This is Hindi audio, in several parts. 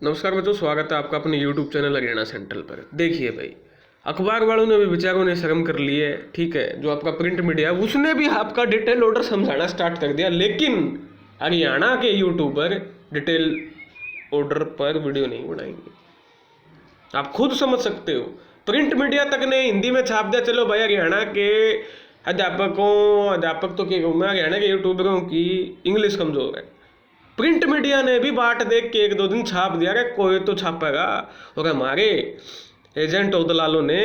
नमस्कार बच्चों, स्वागत है आपका अपने YouTube चैनल हरियाणा सेंट्रल पर। देखिए भाई, अखबार वालों ने भी बेचारों ने शर्म कर ली है, ठीक है। जो आपका प्रिंट मीडिया है उसने भी आपका डिटेल ऑर्डर समझाना स्टार्ट कर दिया, लेकिन हरियाणा के यूट्यूबर डिटेल ऑर्डर पर वीडियो नहीं बनाएंगे। आप खुद समझ सकते हो। प्रिंट मीडिया तक ने हिंदी में छाप दिया, चलो भाई हरियाणा के अध्यापक तो क्या कहूँ मैं, हरियाणा के यूट्यूबरों की इंग्लिश कमजोर है। प्रिंट मीडिया ने भी बाट देख के एक दो दिन छाप दिया कि कोई तो छापेगा, और हमारे एजेंट और दलालों ने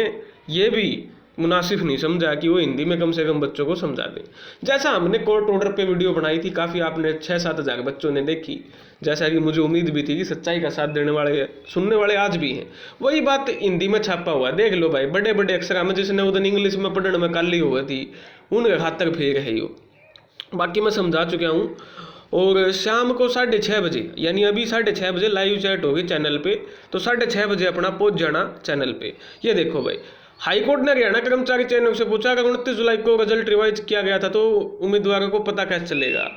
ये भी मुनासिब नहीं समझा कि वो हिंदी में कम से कम बच्चों को समझा दें। जैसा हमने कोर्ट ऑर्डर पे वीडियो बनाई थी, काफ़ी आपने 6-7 हज़ार बच्चों ने देखी, जैसा कि मुझे उम्मीद भी थी कि सच्चाई का साथ देने वाले सुनने वाले आज भी हैं। वही बात हिंदी में छापा हुआ देख लो भाई, बड़े बड़े अक्षर हमें जिसने उधर इंग्लिश में पढ़ने में काली हुई थी उनके खातर फेर है यो। बाकी मैं समझा चुका हूँ। और शाम को 6:30 बजे, यानी अभी 6:30 बजे लाइव चैट होगी चैनल पे, तो 6:30 बजे अपना पहुंच जाना चैनल पे। ये देखो भाई, हाईकोर्ट ने हरियाणा कर्मचारी चयन से पूछा अगर 29 जुलाई को रिजल्ट रिवाइज किया गया था तो उम्मीदवारों को पता कैसे चलेगा।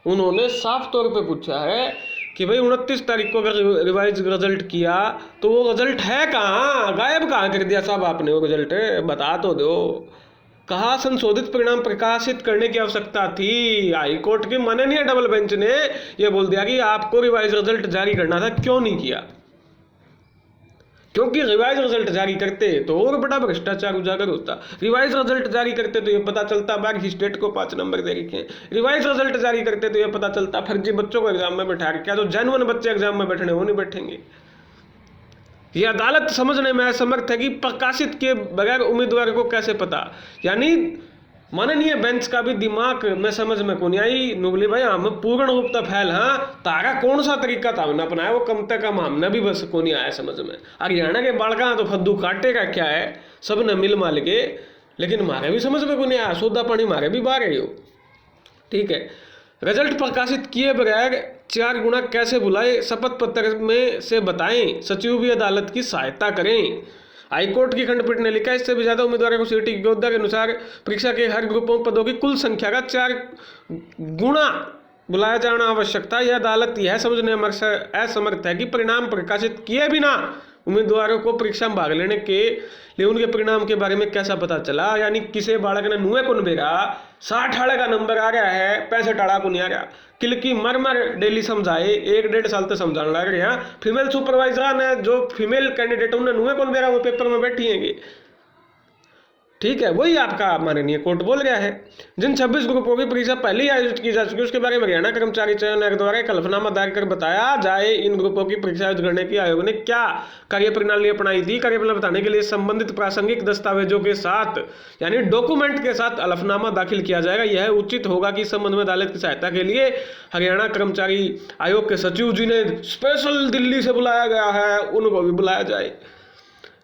उन्होंने साफ तौर पे पूछा है कि भाई 29 तारीख को अगर रिवाइज रिजल्ट किया तो वो रिजल्ट है कहाँ, गायब कहाँ कर दिया साहब आपने वो रिजल्ट, बता तो दो। कहा संशोधित परिणाम प्रकाशित करने की आवश्यकता थी। हाईकोर्ट की माननीय डबल बेंच ने यह बोल दिया कि आपको रिवाइज रिजल्ट जारी करना था, क्यों नहीं किया? क्योंकि रिवाइज रिजल्ट जारी करते तो और बड़ा भ्रष्टाचार उजागर होता। रिवाइज रिजल्ट जारी करते तो ये पता चलता बाकी स्टेट को 5 नंबर दे रखे हैं। रिवाइज रिजल्ट जारी करते तो ये पता चलता फर्जी बच्चों को एग्जाम में बैठा रखा, जो जेन्युइन बच्चे एग्जाम में बैठने वो नहीं बैठेंगे। यह अदालत समझने में असमर्थ है कि प्रकाशित के बगैर उम्मीदवार को कैसे पता। यानी माननीय बेंच का भी दिमाग में समझ में कौन आई नुगली भाई, हम पूर्ण रूप तक फैल, हाँ तारा कौन सा तरीका था हमने अपनाया वो कम से कम हमने भी बस को नहीं आया समझ में। हरियाणा के बालका तो फद्दू काटे का क्या है, सब ने मिल माल के, लेकिन मारे भी समझ में को नहीं आया, सौदा पानी मारे भी बाहर है। ठीक है, रिजल्ट प्रकाशित किए बगैर 4 गुना कैसे बुलाए, शपथ पत्र में से बताएं, सचिव भी अदालत की सहायता करें। हाईकोर्ट की खंडपीठ ने लिखा इससे भी ज्यादा उम्मीदवारों को सीटी की योद्धा के अनुसार परीक्षा के हर ग्रुपों पदों की कुल संख्या का 4 गुना बुलाया जाना आवश्यक था। यह अदालत यह समझने असमर्थ है कि परिणाम प्रकाशित किए बिना उम्मीदवारों को परीक्षा में भाग लेने के लिए उनके परिणाम के बारे में कैसा पता चला। यानी किसी बालक ने नुए को बेरा 60 आड़े का नंबर आ गया है, 65 आड़ा को नहीं आ गया, किलकी मर मर डेली समझाए, 1-1.5 साल तक समझाने लग रहे हैं। फीमेल सुपरवाइजर ने जो फीमेल कैंडिडेट उन्हें नुए को बेरा वो पेपर में बैठी हैं। ठीक है, वही आपका माननीय कोर्ट बोल गया है। जिन 26 ग्रुपों की परीक्षा पहले ही आयोजित की जा चुकी है उसके बारे में हरियाणा कर्मचारी चयन आयोग द्वारा एक हलफनामा दायर कर बताया जाए इन ग्रुपों की परीक्षा आयोजित करने की आयोग ने क्या कार्यप्रणाली अपनाई थी। कार्यप्रणाली बताने के लिए संबंधित प्रासंगिक दस्तावेजों के साथ यानी डॉक्यूमेंट के साथ हलफनामा दाखिल किया जाएगा। यह उचित होगा कि इस संबंध में अदालत की सहायता के लिए हरियाणा कर्मचारी आयोग के सचिव जिन्हें स्पेशल दिल्ली से बुलाया गया है उनको भी बुलाया जाए।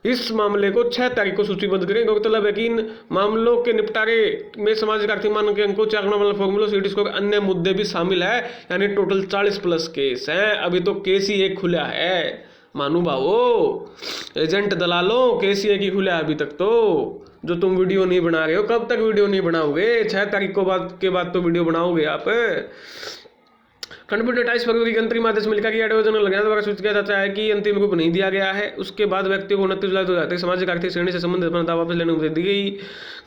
इस मामले को 6 तारीख को सूचीबद्ध करें। गौरतलब है कि इन मामलों के निपटारे में सामाजिक आर्थिक मानक के अंकों, चाकना वाला फॉर्मूला, सीटी स्कोर, अन्य मुद्दे भी शामिल है। यानी टोटल 40+ केस हैं। अभी तो केस ही एक खुला है मानू भावो, एजेंट दलालों, केस ही एक ही खुला है अभी तक। तो जो तुम वीडियो नहीं बना रहे हो, कब तक वीडियो नहीं बनाओगे? 6 तारीख को के बाद तो वीडियो बनाओगे आप। खंडपीठ ने 28 फरवरी के अंतरिम आदेश में लिखा कि एडवोकेट जनरल हरियाणा द्वारा सूचित किया जाता है कि अंतिम रूप नहीं दिया गया है। उसके बाद व्यक्तियों को 29 जुलाई 2023 सामाजिक आर्थिक श्रेणी से संबंधित अपना दावा वापस लेने को दी गई,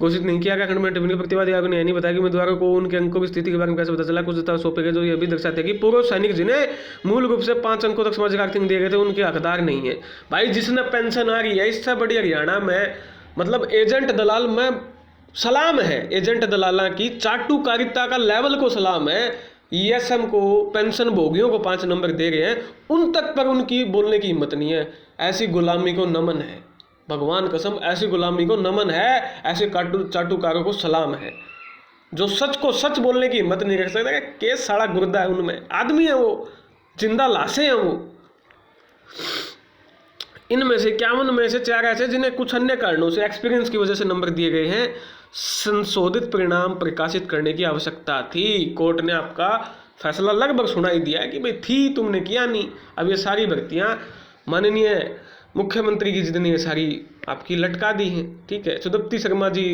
घोषित नहीं किया गया। खंडपीठ ने प्रतिवादी आयोग ने नहीं बताया कि उम्मीदवारों को उनके अंकों की स्थिति के बारे में कैसे पता चला। कुछ दस्तावेज सौंपे गए जो यह भी दर्शाते हैं कि पूर्व सैनिक जिन्हें मूल रूप से 5 अंकों तक सामाजिक आर्थिक दिए गए थे उनके हकदार नहीं है। भाई जिसने पेंशन आ रही है, इससे बड़ी हरियाणा में मतलब एजेंट दलाल में सलाम है। एजेंट दलाला की चाटुकारिता का लेवल को सलाम है। ईएसएम को, पेंशन भोगियों को 5 नंबर दे रहे हैं, उन तक पर उनकी बोलने की हिम्मत नहीं है। ऐसी गुलामी को नमन है, भगवान कसम, ऐसी गुलामी को नमन है, ऐसे चाटुकारों को सलाम है जो सच को सच बोलने की हिम्मत नहीं रख सकते। केस साड़ा गुर्दा है उनमें, आदमी है वो, जिंदा लाशें हैं वो। इनमें से 51 में से 4 ऐसे जिन्हें कुछ अन्य कारणों से एक्सपीरियंस की वजह से नंबर दिए गए हैं। संशोधित परिणाम प्रकाशित करने की आवश्यकता थी। कोर्ट ने आपका फैसला लगभग सुनाई दिया है कि भाई थी, तुमने किया नहीं। अब ये सारी भर्तियां माननीय मुख्यमंत्री की जितनी ये सारी आपकी लटका दी हैं। ठीक है, सुदप्ती शर्मा जी,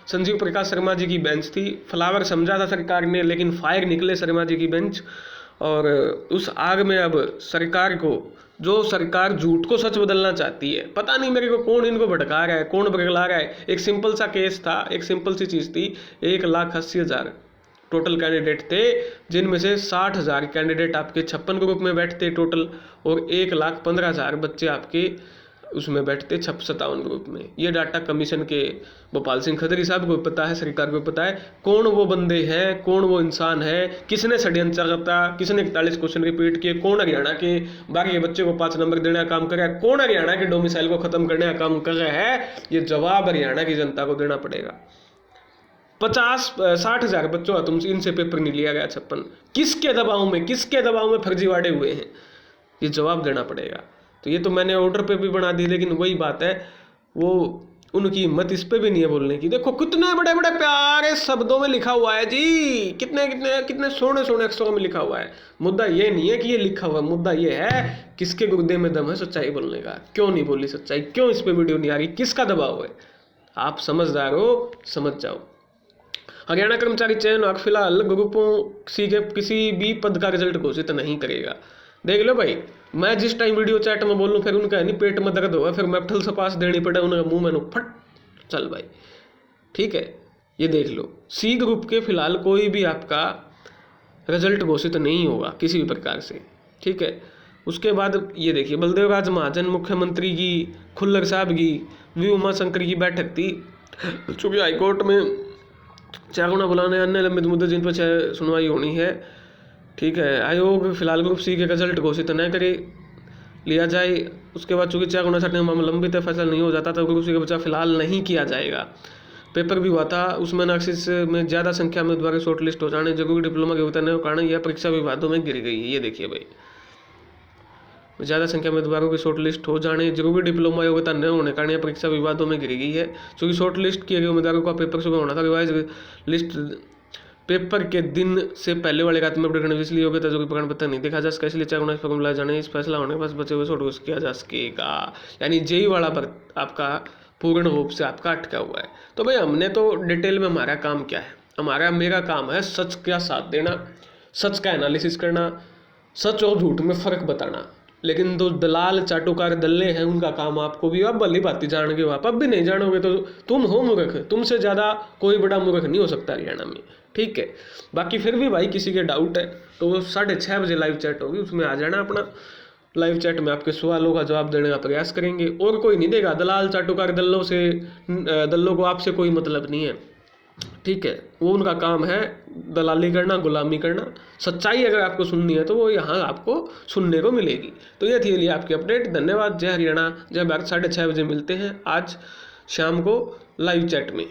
संजीव प्रकाश शर्मा जी की बेंच थी। फ्लावर समझा था सरकार ने, लेकिन फायर निकले शर्मा जी की बेंच। और उस आग में अब सरकार को, जो सरकार झूठ को सच बदलना चाहती है, पता नहीं मेरे को कौन इनको भटका रहा है, कौन बगला रहा है। एक सिंपल सा केस था, एक सिंपल सी चीज़ थी, 1,80,000 टोटल कैंडिडेट थे, जिनमें से 60,000 कैंडिडेट आपके 56 ग्रुप में बैठते टोटल, और 1,15,000 बच्चे आपके उसमें बैठते 57 ग्रुप में। ये डाटा कमीशन के गोपाल सिंह खदरी साहब को पता है, सरकार को पता है कौन वो बंदे हैं, कौन वो इंसान है, किसने षड्यंत्र करता, किसने 41 क्वेश्चन रिपीट किए, कौन हरियाणा के बाकी बच्चे को 5 नंबर देने का काम कर रहा है, कौन हरियाणा के डोमिसाइल को खत्म करने का काम कर रहा है। ये जवाब हरियाणा की जनता को देना पड़ेगा। 50-60,000 बच्चों का तुमसे इनसे पेपर नहीं लिया गया 56, किसके दबाव में फर्जीवाड़े हुए हैं, ये जवाब देना पड़ेगा। तो ये तो मैंने ऑर्डर पे भी बना दी, लेकिन वही बात है, वो उनकी हिम्मत इस पे भी नहीं है बोलने की। देखो कितने बड़े बड़े प्यारे शब्दों में लिखा हुआ है जी, कितने कितने कितने सोने सोने अक्षरों में लिखा हुआ है। मुद्दा ये नहीं है कि ये लिखा हुआ, मुद्दा ये है किसके गुर्दे में दम है सच्चाई बोलने का। क्यों नहीं बोली सच्चाई, क्यों इस पे वीडियो नहीं आ रही, किसका दबाव है। आप समझदार हो, समझ जाओ। हरियाणा कर्मचारी चयन आयोग फिलहाल ग्रुपों सी के किसी भी पद का रिजल्ट घोषित नहीं करेगा। देख लो भाई, मैं जिस टाइम वीडियो चैट में बोलूँ फिर उनका नहीं पेट में दर्द होगा, फिर मैप्ठल से पास देनी पड़े उनका मुंह में फट चल भाई, ठीक है। ये देख लो, सी ग्रुप के फिलहाल कोई भी आपका रिजल्ट घोषित नहीं होगा किसी भी प्रकार से, ठीक है। उसके बाद ये देखिए, बलदेव राज महाजन मुख्यमंत्री की, खुल्लर साहब की, वी उमाशंकर की बैठक थी, चूंकि हाईकोर्ट में 4 गुना बुलाने अन्य लंबित मुद्दे जिन पर सुनवाई होनी है, ठीक है। आयोग फिलहाल ग्रुप सी के रिजल्ट घोषित न करे लिया जाए। उसके बाद चूंकि 4 गुना छठने मामला लंबित है, फैसला नहीं हो जाता तो ग्रुप सी का बचाव फिलहाल नहीं किया जाएगा। पेपर भी हुआ था, उसमें नासिस में ज़्यादा संख्या में उम्मीदवार शॉर्ट लिस्ट हो जाने, जरूरी डिप्लोमा के उतरने के कारण यह परीक्षा विवादों में गिर गई है। ये देखिए भाई, ज़्यादा संख्या में उम्मीदवारों की शॉर्ट लिस्ट हो जाने, जरूरी डिप्लोमा योग्यता न होने कारण यह परीक्षा विवादों में गिर गई है। क्योंकि शॉर्ट लिस्ट किए गए उम्मीदवारों का पेपर सुबह होना था, रिवाइज लिस्ट पेपर के दिन से पहले वाले रात में अपडेट करने, इसलिए योग्यता जो प्रमाण पत्र नहीं देखा जा सका, इसलिए 4 गुना फॉर्म लाए जाने, इस फैसला होने के बाद बचे हुए शॉर्ट किया जा सकेगा। यानी जेई वाला आपका पूर्ण रूप से आपका अटका हुआ है। तो भाई हमने तो डिटेल में, हमारा काम क्या है, मेरा काम है सच का साथ देना, सच का एनालिसिस करना, सच और झूठ में फर्क बताना। लेकिन जो दलाल चाटुकार दल्ले हैं उनका काम आपको भी अब भली बात जान के आप अब भी नहीं जानोगे तो तुम हो मूर्ख, तुमसे ज़्यादा कोई बड़ा मूर्ख नहीं हो सकता हरियाणा में, ठीक है। बाकी फिर भी भाई किसी के डाउट है तो वो 6:30 बजे लाइव चैट होगी, उसमें आ जाना अपना। लाइव चैट में आपके सवालों का जवाब देने का प्रयास करेंगे, और कोई नहीं देगा। दलाल चाटुकार दल्लों को आपसे कोई मतलब नहीं है, ठीक है। वो उनका काम है दलाली करना, गुलामी करना। सच्चाई अगर आपको सुननी है तो वो यहाँ आपको सुनने को मिलेगी। तो ये थी आपकी अपडेट। धन्यवाद। जय हरियाणा, जय भारत। 6:30 बजे मिलते हैं आज शाम को लाइव चैट में।